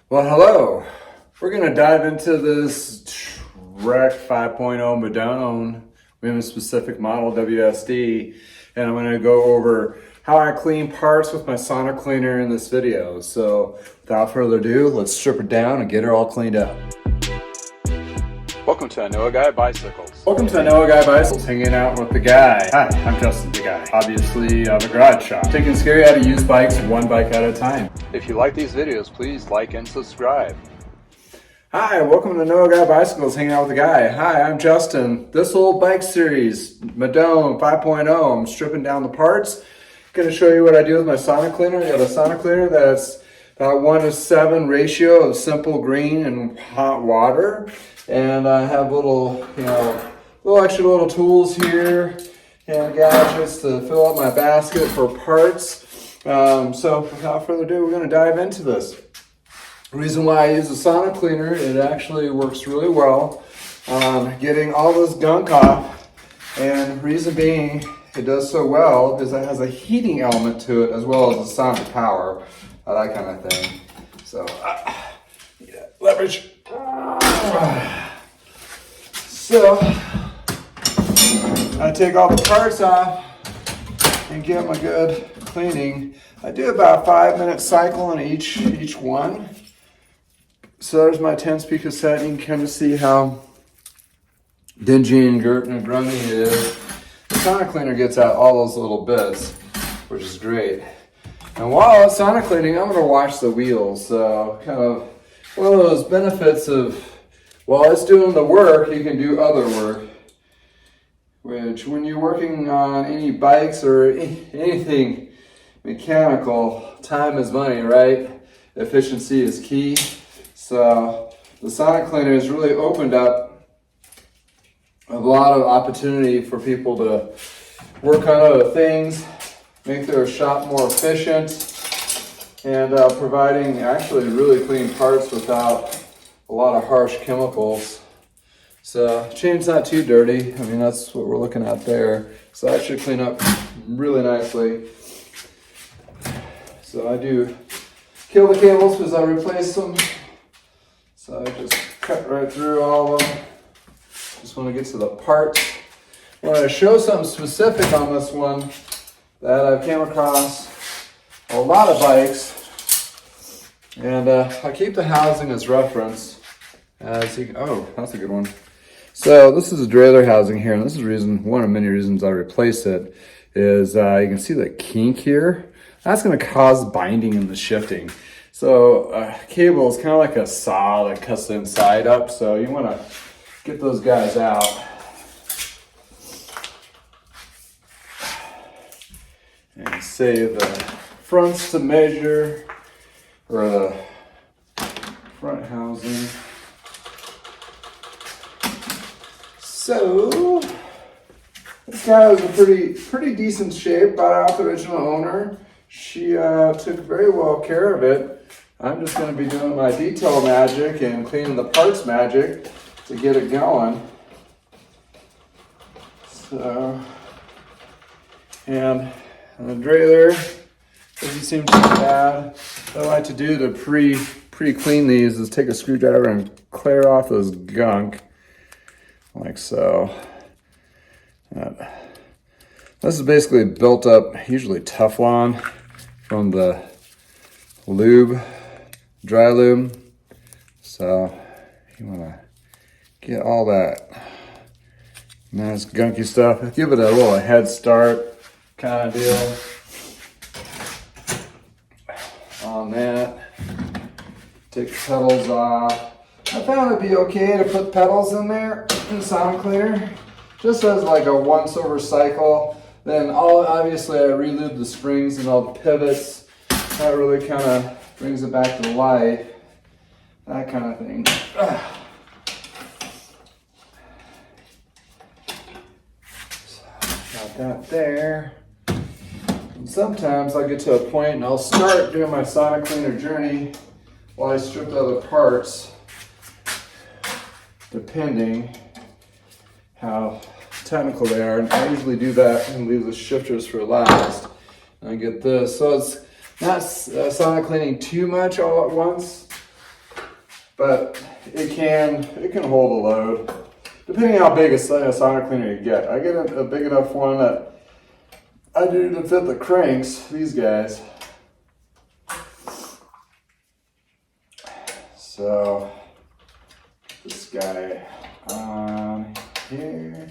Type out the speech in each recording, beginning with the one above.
Well, hello. We're going to dive into this Trek 5.0 Madone women's specific model WSD, and I'm going to go over how I clean parts with my sonic cleaner in this video. So without further ado, let's strip it down and get her all cleaned up. Welcome to I Know a Guy Bicycles. Welcome to I Know a Guy Bicycles, hanging out with the guy. Hi, I'm Justin the guy. Obviously, I have a garage shop. Taking scary how to use bikes one bike at a time. If you like these videos, please like and subscribe. Hi, welcome to I Know a Guy Bicycles, hanging out with the guy. Hi, I'm Justin. This old bike series, Madone 5.0, I'm stripping down the parts. Going to show you what I do with my sonic cleaner. I got a sonic cleaner that's about 1:7 ratio of simple green and hot water. And I have little extra little tools here and gadgets to fill up my basket for parts. So without further ado, we're going to dive into this. The reason why I use a sonic cleaner, it actually works really well getting all this gunk off. And reason being it does so well is it has a heating element to it as well as a sonic power, that kind of thing. So leverage. So I take all the parts off and give them a good cleaning. I do about a 5-minute cycle in each one. So there's my 10-speed cassette. You can kind of see how dingy and grungy it is. The sonic cleaner gets out all those little bits, which is great. And while it's sonic cleaning, I'm going to wash the wheels. So kind of one of those benefits of while it's doing the work, you can do other work. Which when you're working on any bikes or anything mechanical, time is money, right? Efficiency is key. So the sonic cleaner has really opened up a lot of opportunity for people to work on other things, make their shop more efficient, and providing actually really clean parts without a lot of harsh chemicals. So chain's not too dirty. I mean, that's what we're looking at there. So that should clean up really nicely. So I do kill the cables because I replace them. So I just cut right through all of them. Just want to get to the parts. I want to show something specific on this one that I've came across a lot of bikes. And I keep the housing as reference. Oh, that's a good one. So this is a derailleur housing here, and this is one of many reasons I replaced it, is you can see the kink here. That's going to cause binding in the shifting. So cable is kind of like a saw that cuts the inside up, so you want to get those guys out. And save the fronts to measure, or the front housing. So this guy was a pretty decent shape, bought out the original owner. She took very well care of it. I'm just going to be doing my detail magic and cleaning the parts magic to get it going. So, and the derailleur doesn't seem too bad. What I like to do to pre-clean these is take a screwdriver and clear off this gunk, like so. This is basically built up, usually Teflon from the dry lube. So you want to get all that nice gunky stuff, give it a little head start kind of deal on that. Take the pedals off. I found it'd be okay to put pedals in there in sonic cleaner, just as like a once over cycle. Then obviously I relube the springs and all the pivots. That really kind of brings it back to life. That kind of thing. So, got that there. And sometimes I'll get to a point and I'll start doing my sonic cleaner journey while I strip the other parts, depending how technical they are. And I usually do that and leave the shifters for last. And I get this. So it's not sonic cleaning too much all at once. but it can hold a load, depending how big a sonic cleaner you get. I get a big enough one that I do to fit the cranks, these guys. So, this guy on here,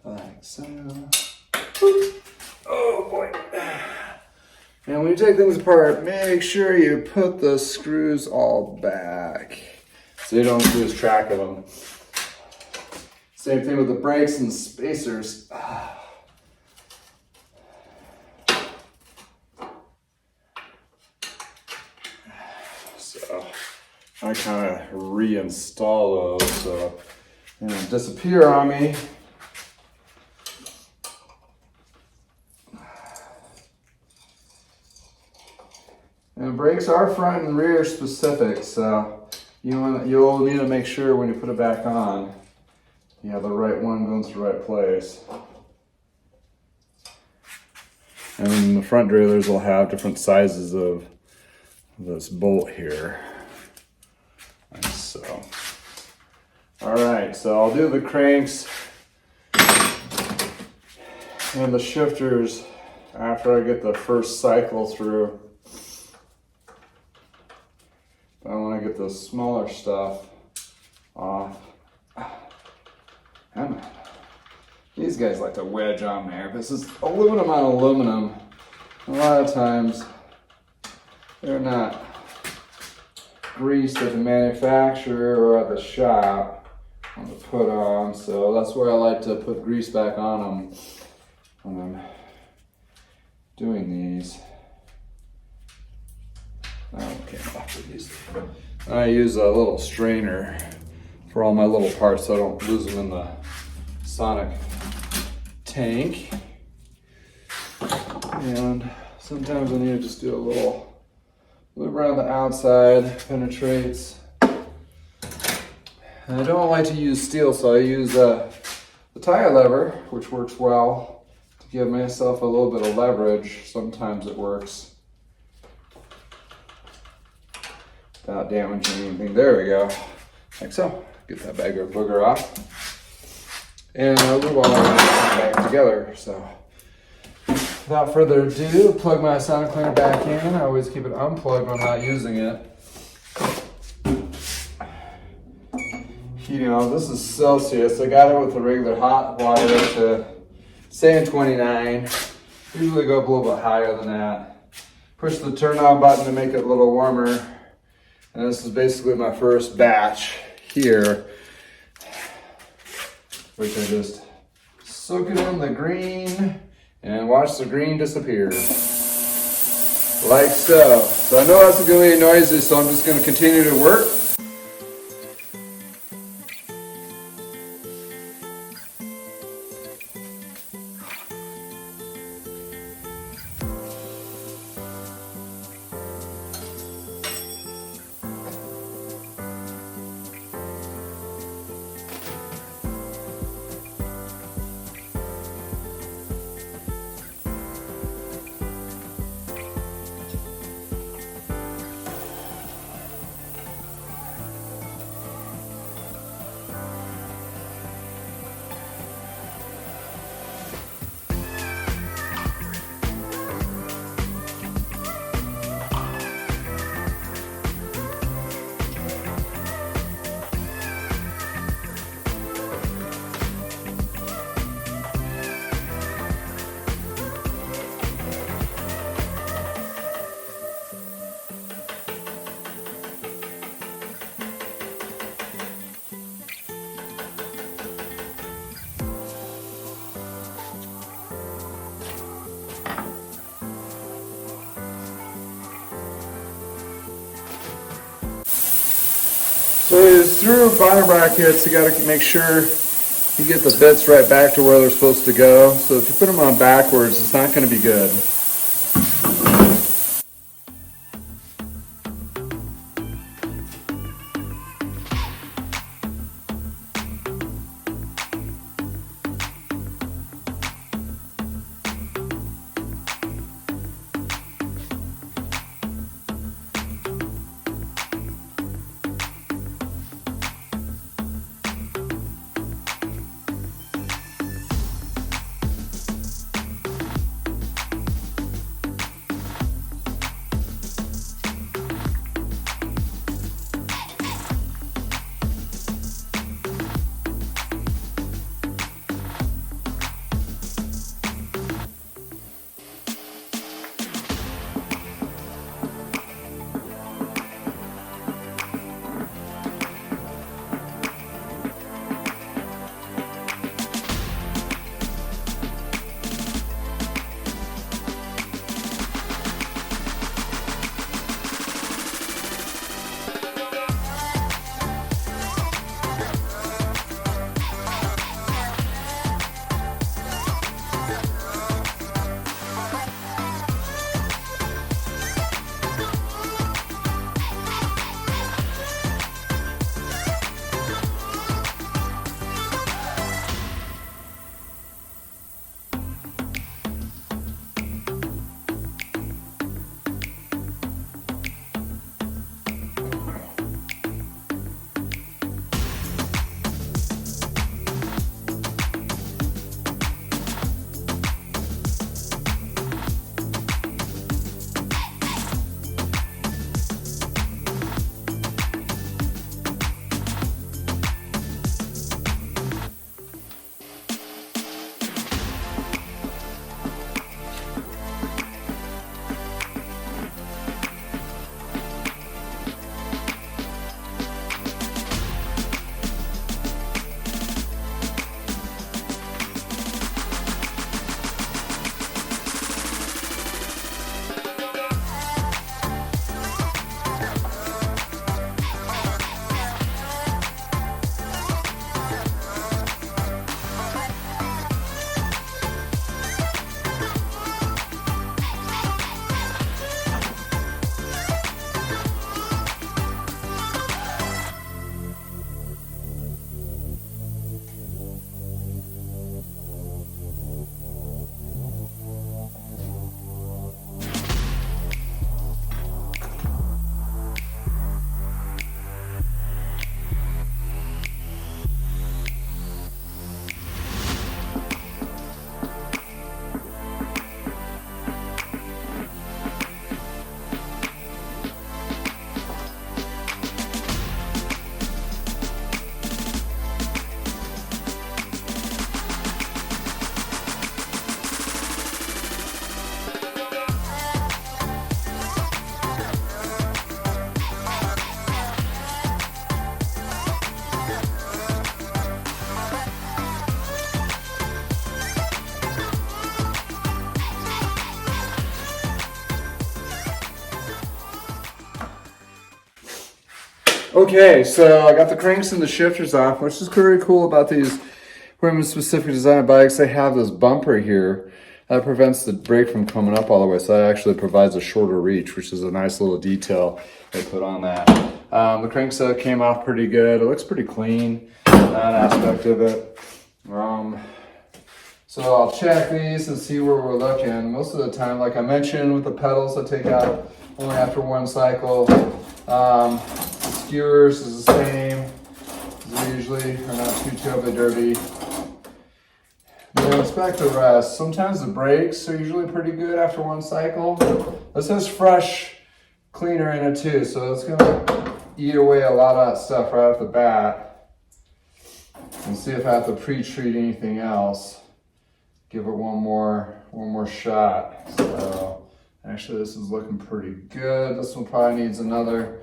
like so. Oh boy. And when you take things apart, make sure you put the screws all back so you don't lose track of them. Same thing with the brakes and spacers. So I kind of reinstall those so they don't disappear on me. And brakes are front and rear specific, so you'll need to make sure when you put it back on, you have the right one going to the right place. And then the front derailleurs will have different sizes of this bolt here. Like so. Alright, so I'll do the cranks and the shifters after I get the first cycle through. I want to get the smaller stuff off. These guys like to wedge on there. This is aluminum on aluminum. A lot of times they're not greased at the manufacturer or at the shop on the put on, so that's where I like to put grease back on them when I'm doing these. Okay, I use a little strainer for all my little parts so I don't lose them in the sonic tank. And sometimes I need to just do a little loop around the outside, penetrates. And I don't like to use steel, so I use the tire lever, which works well to give myself a little bit of leverage. Sometimes it works without damaging anything. There we go, like so. Get that booger off, and I'll glue all that back together. So, without further ado, plug my sonic cleaner back in. I always keep it unplugged when I'm not using it. Heating on. This is Celsius. I got it with the regular hot water to saying 29. Usually go up a little bit higher than that. Push the turn on button to make it a little warmer. And this is basically my first batch here, which I just soak it in the green and watch the green disappear. Like so. So I know that's going to be noisy, so I'm just going to continue to work. So through bottom brackets, you got to make sure you get the bits right back to where they're supposed to go. So if you put them on backwards, it's not going to be good. Okay, so I got the cranks and the shifters off, which is pretty cool about these women-specific design bikes. They have this bumper here that prevents the brake from coming up all the way, so that actually provides a shorter reach, which is a nice little detail they put on that. The crankset came off pretty good. It looks pretty clean, that aspect of it. So I'll check these and see where we're looking. Most of the time, like I mentioned, with the pedals, I take out only after one cycle. The skewers is the same. They usually are not too terribly dirty. Then inspect the rest. Sometimes the brakes are usually pretty good after one cycle. This has fresh cleaner in it too, so it's gonna eat away a lot of that stuff right off the bat. And see if I have to pre-treat anything else. Give it one more shot. So actually this is looking pretty good. This one probably needs another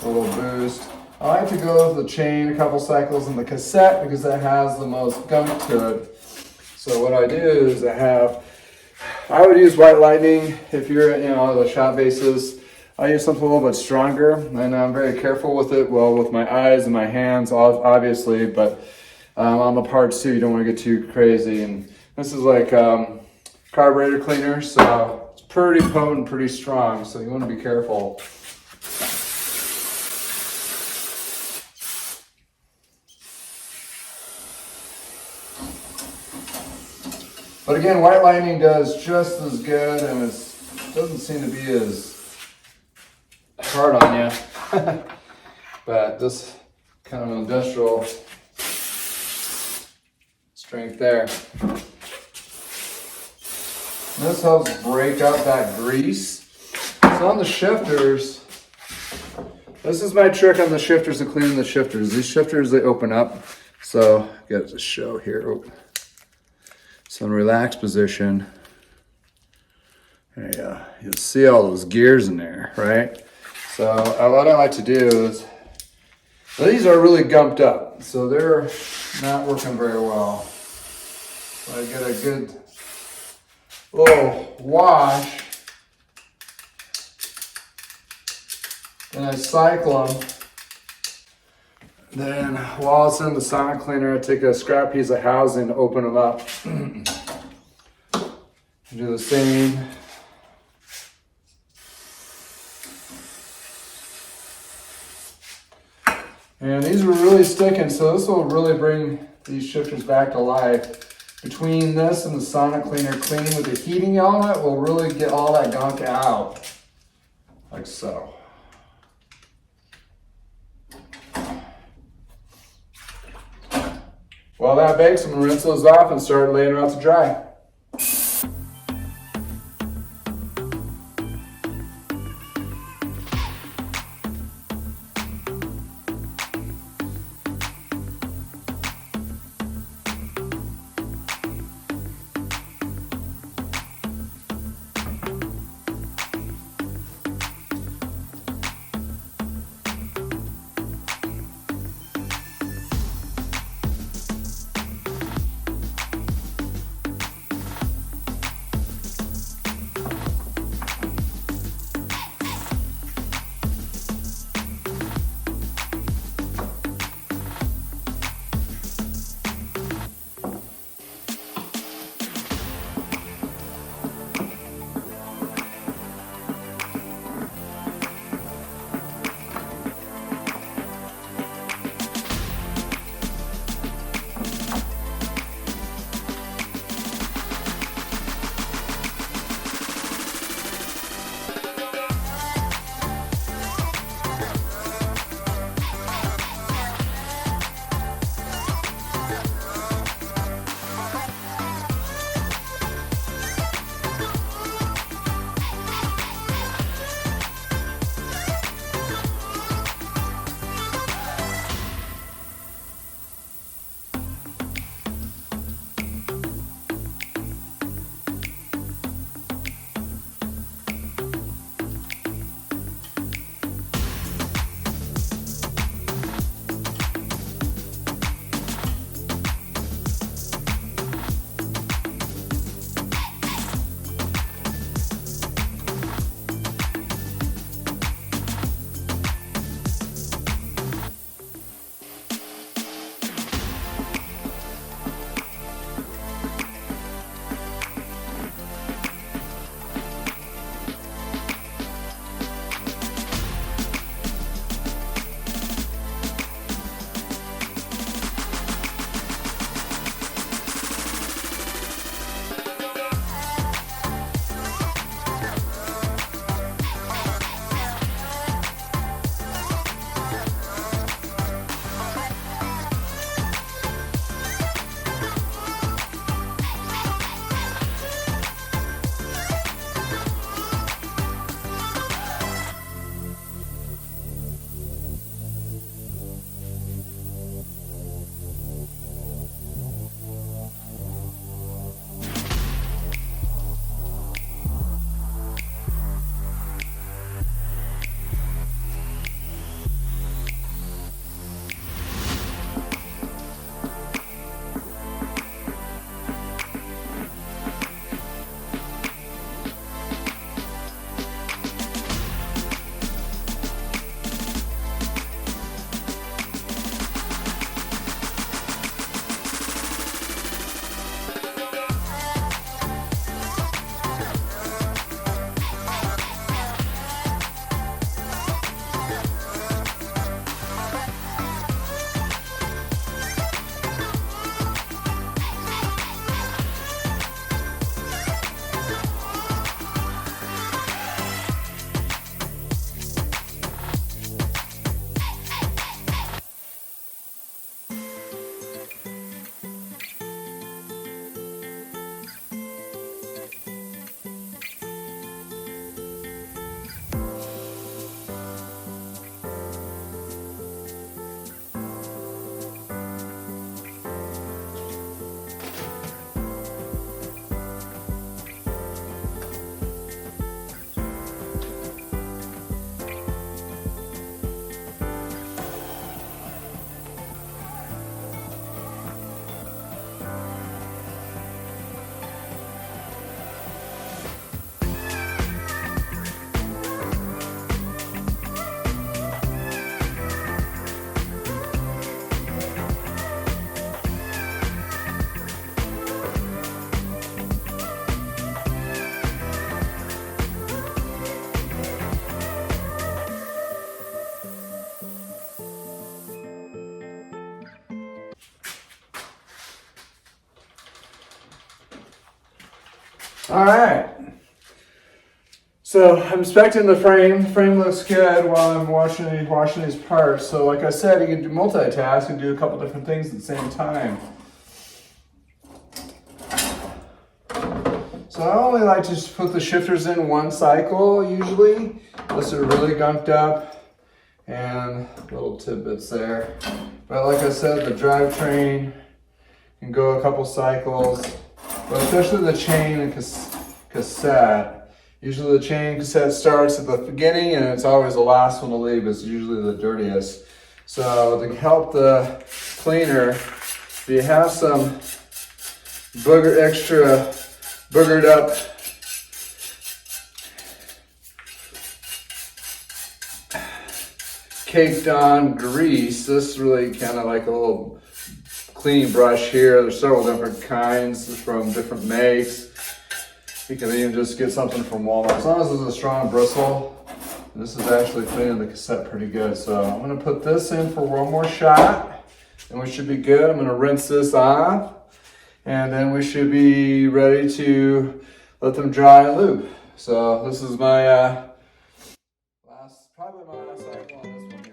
little boost. I like to go with the chain a couple cycles in the cassette because that has the most gunk to it. So what I do is I would use White Lightning if you're, the shop bases. I use something a little bit stronger, and I'm very careful with it. Well, with my eyes and my hands, obviously, but on the parts too, you don't want to get too crazy. And this is like carburetor cleaner, so it's pretty potent, pretty strong, so you want to be careful. But again, White Lightning does just as good, and it doesn't seem to be as hard on you. But this kind of industrial strength there. This helps break up that grease. So on the shifters, this is my trick on the shifters and cleaning the shifters. These shifters, they open up. So get it to show here. So in relaxed position, there you go. You'll see all those gears in there, right? So what I like to do is, these are really gumped up, so they're not working very well. So I get a good little wash, and I cycle them. Then while it's in the sonic cleaner, I take a scrap piece of housing to open them up. Do the same. And these are really sticking, so this will really bring these shifters back to life. Between this and the sonic cleaner cleaning with the heating element will really get all that gunk out, like so. While that bakes, I'm gonna rinse those off and start laying them out to dry. All right. So I'm inspecting the frame. The frame looks good while I'm washing these parts. So like I said, you can do multitask and do a couple different things at the same time. So I only like to just put the shifters in one cycle usually, unless they're really gunked up, and little tidbits there. But like I said, the drivetrain can go a couple cycles, but especially the chain and cassette. Usually the chain cassette starts at the beginning and it's always the last one to leave. It's usually the dirtiest. So to help the cleaner, if you have some extra boogered up caked on grease, this is really kind of like a little cleaning brush here. There's several different kinds from different makes. You can even just get something from Walmart. As long as it's a strong bristle, this is actually cleaning the cassette pretty good. So I'm gonna put this in for one more shot and we should be good. I'm gonna rinse this off and then we should be ready to let them dry and lube. So this is my probably my last cycle on this one here.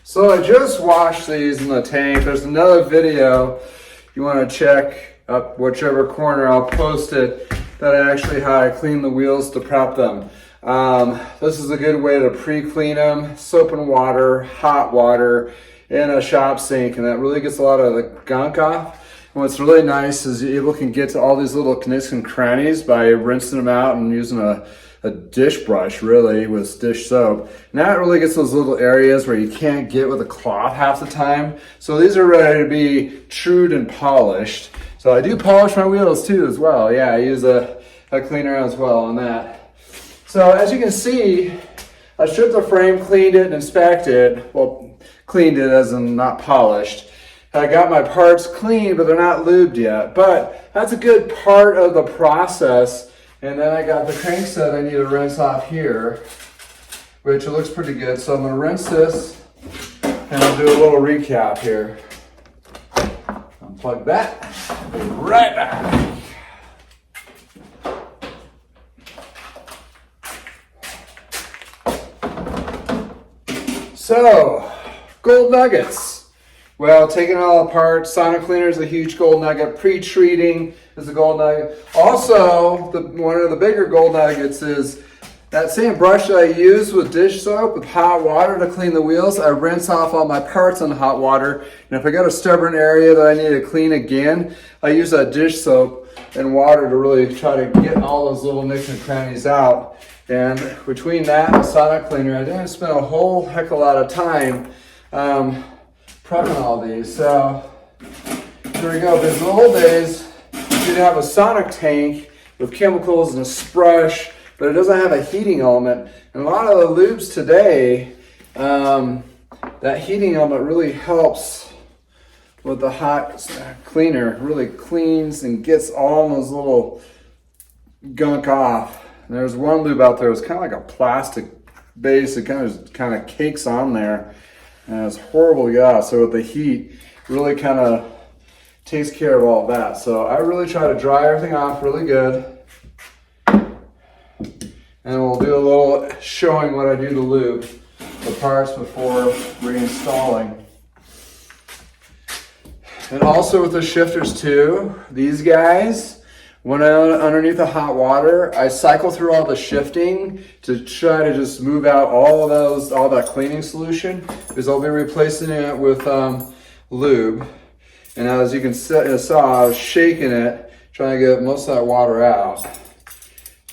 So I just washed these in the tank. There's another video you want to check up whichever corner, I'll post it, that actually how I clean the wheels to prep them. This is a good way to pre-clean them. Soap and water, hot water, in a shop sink, and that really gets a lot of the gunk off. And what's really nice is you can get to all these little nooks and crannies by rinsing them out and using a dish brush, really, with dish soap. Now it really gets those little areas where you can't get with a cloth half the time. So these are ready to be trued and polished. So I do polish my wheels too as well. Yeah, I use a cleaner as well on that. So as you can see, I stripped the frame, cleaned it, and inspected. Well, cleaned it as in not polished. I got my parts clean, but they're not lubed yet. But that's a good part of the process. And then I got the crankset I need to rinse off here, which it looks pretty good. So I'm gonna rinse this and I'll do a little recap here. Unplug that, be right back. So, gold nuggets. Well, taking it all apart, Sonic Cleaner is a huge gold nugget. Pre-treating is a gold nugget. Also, one of the bigger gold nuggets is that same brush that I use with dish soap with hot water to clean the wheels. I rinse off all my parts in hot water. And if I got a stubborn area that I need to clean again, I use that dish soap and water to really try to get all those little nicks and crannies out. And between that and Sonic Cleaner, I didn't spend a whole heck of a lot of time prepping all these. So here we go. Because in the old days, you'd have a Sonic tank with chemicals and a brush, but it doesn't have a heating element. And a lot of the lubes today, that heating element really helps with the hot cleaner. It really cleans and gets all those little gunk off. And there's one lube out there, it's kind of like a plastic base. It kind of cakes on there, and it's horrible to get out. So with the heat, really kind of takes care of all that. So I really try to dry everything off really good. And we'll do a little showing what I do to lube the parts before reinstalling. And also with the shifters too, these guys, when I'm underneath the hot water, I cycle through all the shifting to try to just move out all that cleaning solution, because I'll be replacing it with lube. And as you can saw, I was shaking it, trying to get most of that water out.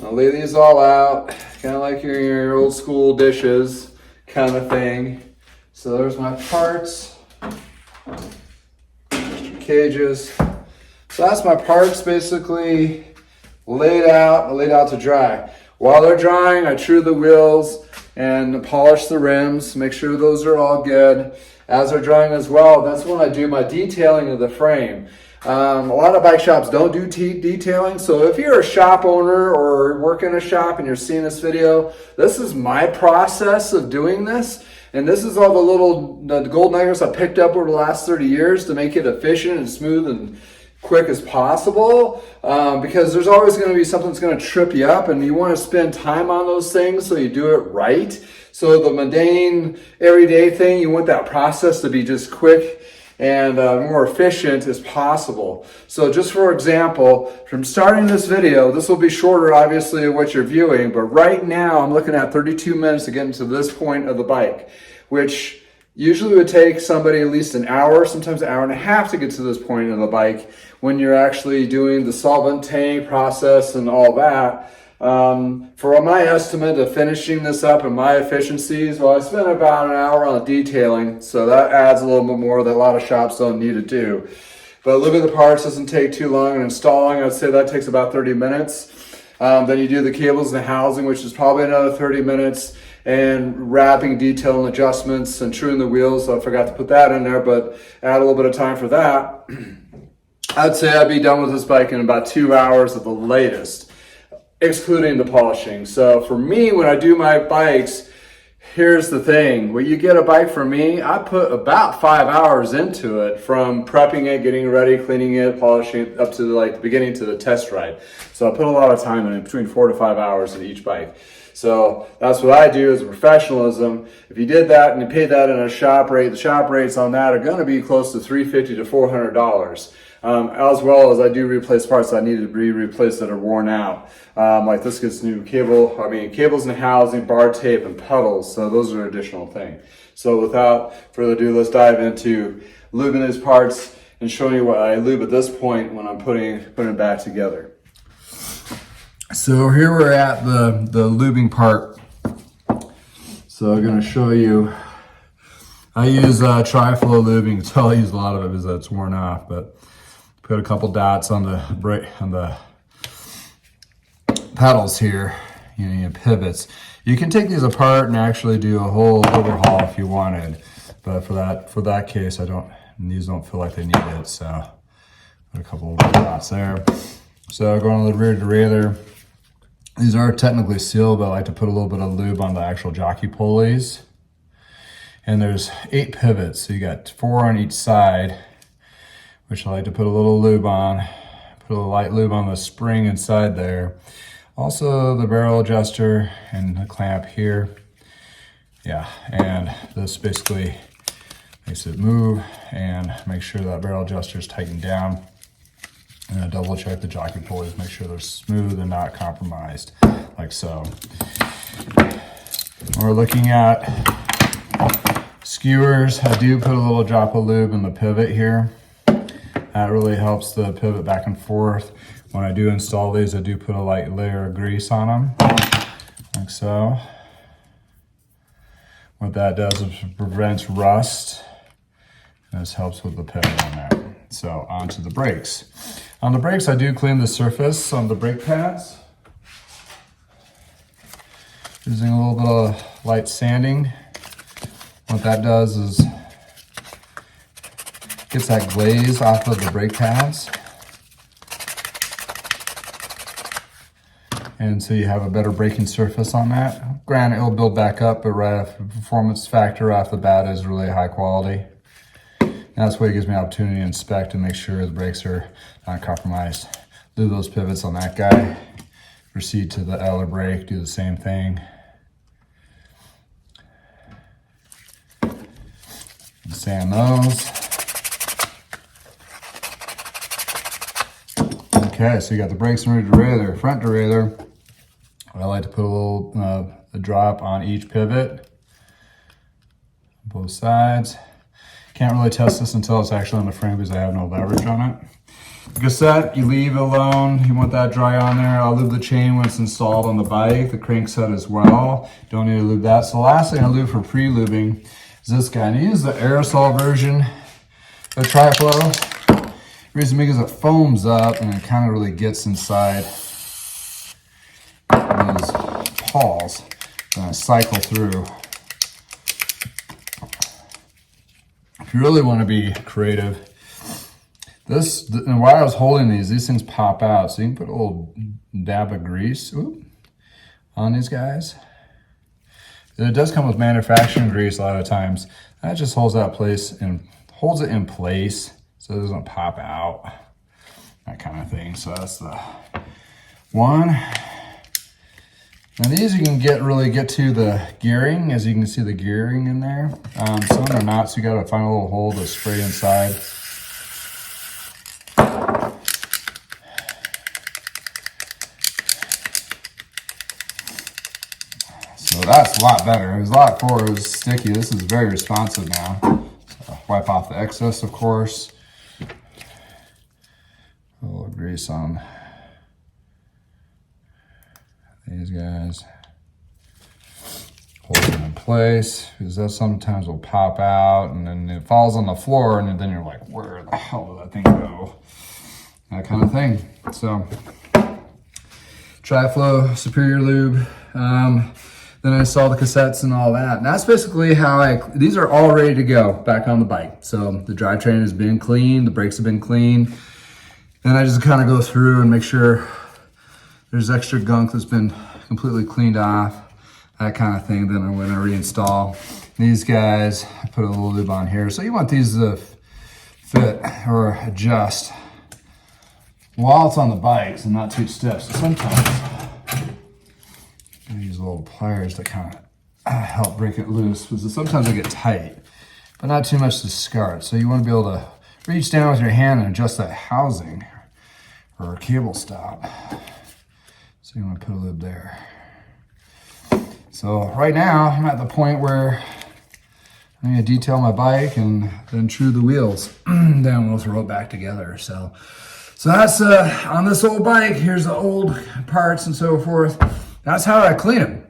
I'll lay these all out, kind of like your old school dishes kind of thing. So there's my parts, extra cages. So that's my parts basically laid out to dry. While they're drying, I true the wheels and polish the rims, make sure those are all good. As they're drying as well, that's when I do my detailing of the frame. A lot of bike shops don't do detailing, so if you're a shop owner or work in a shop and you're seeing this video, this is my process of doing this. And this is all the gold nuggets I picked up over the last 30 years to make it efficient and smooth and quick as possible, because there's always going to be something that's going to trip you up, and you want to spend time on those things so you do it right. So the mundane, everyday thing, you want that process to be just quick and more efficient as possible. So just for example, from starting this video, this will be shorter obviously of what you're viewing, but right now I'm looking at 32 minutes to get to this point of the bike, which usually would take somebody at least an hour, sometimes an hour and a half to get to this point of the bike when you're actually doing the solvent tank process and all that. For my estimate of finishing this up and my efficiencies, well, I spent about an hour on the detailing, so that adds a little bit more that a lot of shops don't need to do. But lubing the parts doesn't take too long, and installing, I'd say that takes about 30 minutes. Then you do the cables and the housing, which is probably another 30 minutes, and wrapping, detail and adjustments, and truing the wheels. So I forgot to put that in there, but add a little bit of time for that. I'd say I'd be done with this bike in about 2 hours at the latest, excluding the polishing. So for me, when I do my bikes, here's the thing. When you get a bike from me, I put about 5 hours into it, from prepping it, getting ready, cleaning it, polishing it, up to the beginning to the test ride. So I put a lot of time in it, between 4 to 5 hours in each bike. So that's what I do as a professionalism. If you did that and you paid that in a shop rate, the shop rates on that are going to be close to $350 to $400. As well as I do replace parts that need to be replaced that are worn out. Like this gets new cables and housing, bar tape, and pedals. So those are additional things. So without further ado, let's dive into lubing these parts and showing you what I lube at this point when I'm putting it back together. So here we're at the lubing part. So I'm going to show you. I use Tri-Flow lubing. So I use a lot of it because it's worn off, but put a couple dots on the pedals here, pivots. You can take these apart and actually do a whole overhaul if you wanted, but for that case, these don't feel like they need it. So put a couple of dots there. So going to the rear derailleur. These are technically sealed, but I like to put a little bit of lube on the actual jockey pulleys. And there's 8 pivots, so you got 4 on each side, which I like to put a little lube on. Put a light lube on the spring inside there. Also the barrel adjuster and the clamp here. Yeah, and this basically makes it move and make sure that barrel adjuster is tightened down. And I double check the jockey pulleys, make sure they're smooth and not compromised, like so. We're looking at skewers. I do put a little drop of lube in the pivot here. That really helps the pivot back and forth. When I do install these, I do put a light layer of grease on them, like so. What that does is prevents rust. And this helps with the pivot on that. So onto the brakes. On the brakes, I do clean the surface on the brake pads. Using a little bit of light sanding. What that does is gets that glaze off of the brake pads. And so you have a better braking surface on that. Granted, it'll build back up, but right off the performance factor off the bat is really high quality. And that's what it gives me an opportunity to inspect and make sure the brakes are not compromised. Do those pivots on that guy. Proceed to the other brake, do the same thing. Sand those. Okay, so you got the brakes and rear derailleur, front derailleur. I like to put a little a drop on each pivot, both sides. Can't really test this until it's actually on the frame because I have no leverage on it. The cassette, you leave it alone. You want that dry on there. I'll lube the chain when it's installed on the bike, the crankset as well. Don't need to lube that. So the last thing I lube for pre-lubing is this guy. And I use the aerosol version of Tri-Flow. The reason because it foams up and it kind of really gets inside these paws. Then I cycle through. If you really want to be creative, and while I was holding these things pop out. So you can put a little dab of grease on these guys. It does come with manufacturing grease a lot of times. That just holds that place and holds it in place so it doesn't pop out. That kind of thing. So that's the one. Now these you can really get to the gearing, as you can see the gearing in there. Some are not, so you gotta find a little hole to spray inside. So that's a lot better. It was a lot before it was sticky. This is very responsive now. So wipe off the excess, of course. A little grease on these guys. Hold them in place because that sometimes will pop out and then it falls on the floor and then you're like, where the hell did that thing go? That kind of thing. So Tri-Flow, Superior Lube. Then I install the cassettes and all that. And that's basically how these are all ready to go back on the bike. So the drivetrain has been clean, the brakes have been clean. Then I just kind of go through and make sure there's extra gunk that's been completely cleaned off, that kind of thing. Then when I reinstall these guys, I put a little lube on here. So you want these to fit or adjust while it's on the bikes and not too stiff. So sometimes I use little pliers to kind of help break it loose because sometimes they get tight, but not too much to scar it. So you want to be able to reach down with your hand and adjust that housing or a cable stop. So you want to put a lube there. So right now I'm at the point where I'm going to detail my bike and then true the wheels. Then we'll throw it back together. So that's on this old bike. Here's the old parts and so forth. That's how I clean them.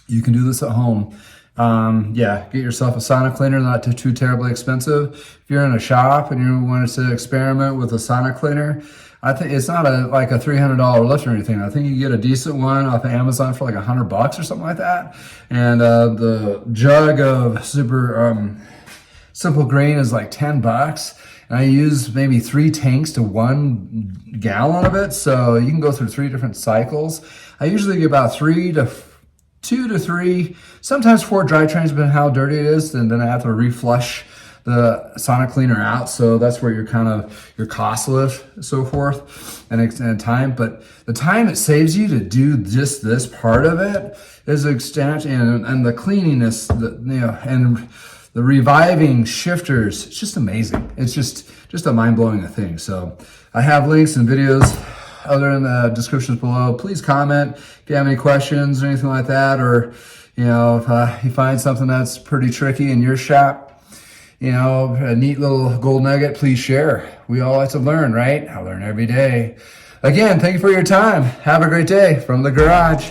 You can do this at home. Yeah, get yourself a Sonic cleaner, not too terribly expensive. If you're in a shop and you wanted to experiment with a Sonic cleaner, I think it's not like a $300 lift or anything. I think you get a decent one off of Amazon for like $100 or something like that. And the jug of Simple Green is like $10. And I use maybe 3 tanks to 1 gallon of it. So you can go through 3 different cycles. I usually get about 2 to 3, sometimes 4 drivetrains, depending on how dirty it is. And then I have to reflush the Sonic cleaner out. So that's where your cost live, so forth, and time. But the time it saves you to do just this part of it is extensive, and the cleaning is, and the reviving shifters, it's just amazing. It's just a mind-blowing thing. So I have links and videos other in the descriptions below. Please comment if you have any questions or anything like that, or if you find something that's pretty tricky in your shop, a neat little gold nugget, please share. We all like to learn, right? I learn every day. Again, thank you for your time. Have a great day from the garage.